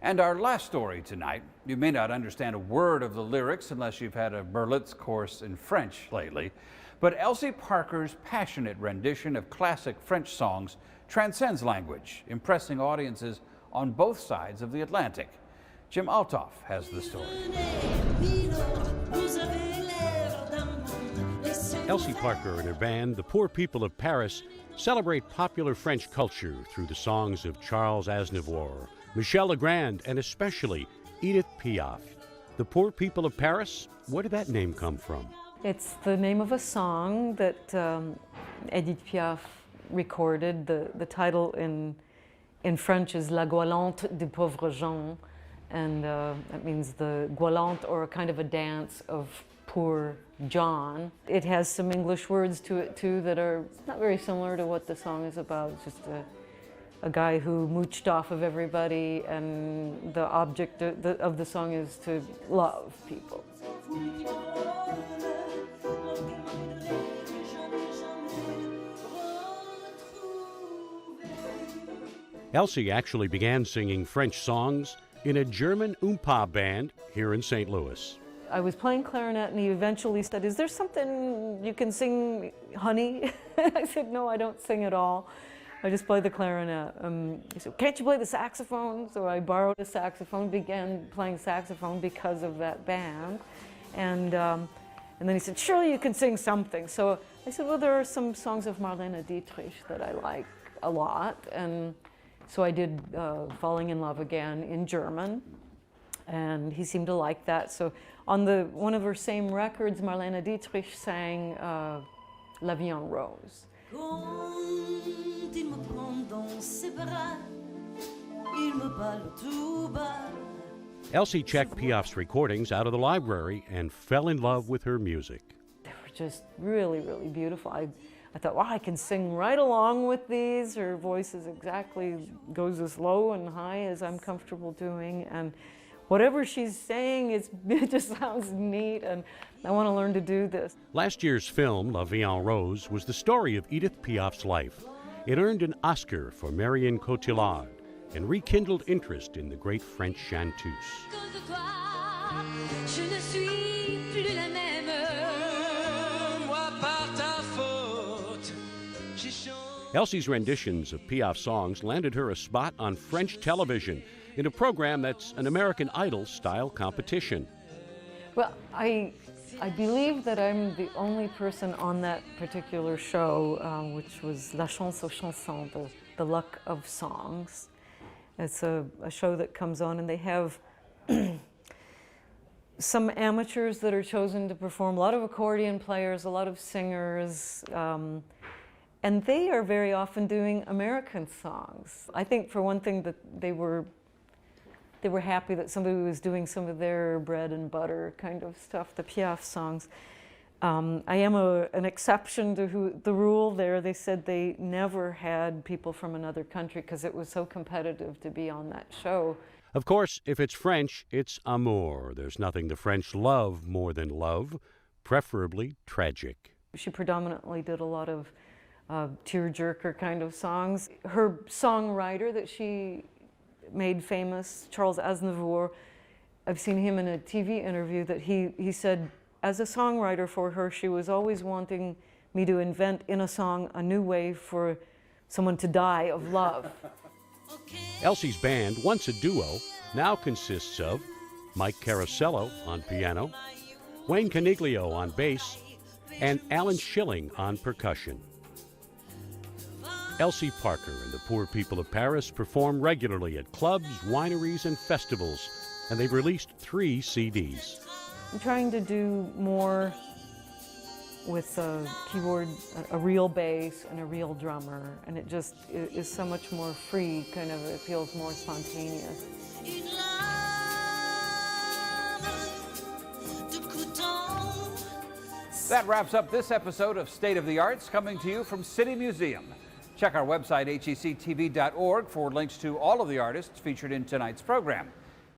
And our last story tonight, you may not understand a word of the lyrics unless you've had a Berlitz course in French lately, but Elsie Parker's passionate rendition of classic French songs transcends language, impressing audiences on both sides of the Atlantic. Jim Altoff has the story. Elsie Parker and her band, the Poor People of Paris, celebrate popular French culture through the songs of Charles Aznavour, Michel Legrand, and especially Edith Piaf. The Poor People of Paris, where did that name come from? It's the name of a song that Edith Piaf recorded. The title in French is La Goualante des Pauvres Gens, and that means the goualante, or a kind of a dance of poor John. It has some English words to it too that are not very similar to what the song is about. It's just a guy who mooched off of everybody, and the object of the song is to love people. Elsie actually began singing French songs in a German Oompa band here in St. Louis. I was playing clarinet, and he eventually said, "Is there something you can sing, honey?" I said, "No, I don't sing at all. I just play the clarinet." He said, "Can't you play the saxophone?" So I borrowed a saxophone, began playing saxophone because of that band. And then he said, "Surely you can sing something." So I said, "Well, there are some songs of Marlene Dietrich that I like a lot." And so I did Falling in Love Again in German, and he seemed to like that. So on one of her same records, Marlene Dietrich sang La Vie en Rose. Elsie checked Piaf's recordings out of the library and fell in love with her music. They were just really, really beautiful. I thought, wow, I can sing right along with these. Her voice is goes as low and high as I'm comfortable doing. And whatever she's saying, it just sounds neat, and I want to learn to do this. Last year's film, La Vie en Rose, was the story of Edith Piaf's life. It earned an Oscar for Marion Cotillard and rekindled interest in the great French chanteuse. Elsie's renditions of Piaf's songs landed her a spot on French television in a program that's an American Idol-style competition. Well, I believe that I'm the only person on that particular show, which was La Chance aux Chansons, the Luck of Songs. It's a show that comes on, and they have some amateurs that are chosen to perform, a lot of accordion players, a lot of singers, and they are very often doing American songs. I think, for one thing, that they were happy that somebody was doing some of their bread and butter kind of stuff, the Piaf songs. I am an exception to the rule there. They said they never had people from another country because it was so competitive to be on that show. Of course, if it's French, it's amour. There's nothing the French love more than love, preferably tragic. She predominantly did a lot of tearjerker kind of songs. Her songwriter that she made famous, Charles Aznavour, I've seen him in a TV interview that he said, as a songwriter for her, she was always wanting me to invent in a song a new way for someone to die of love. Elsie's band, once a duo, now consists of Mike Carasello on piano, Wayne Caniglio on bass, and Alan Schilling on percussion. Elsie Parker and the Poor People of Paris perform regularly at clubs, wineries, and festivals, and they've released 3 CDs. I'm trying to do more with a keyboard, a real bass, and a real drummer, and it just is so much more free, kind of, it feels more spontaneous. That wraps up this episode of State of the Arts, coming to you from City Museum. Check our website, hectv.org, for links to all of the artists featured in tonight's program.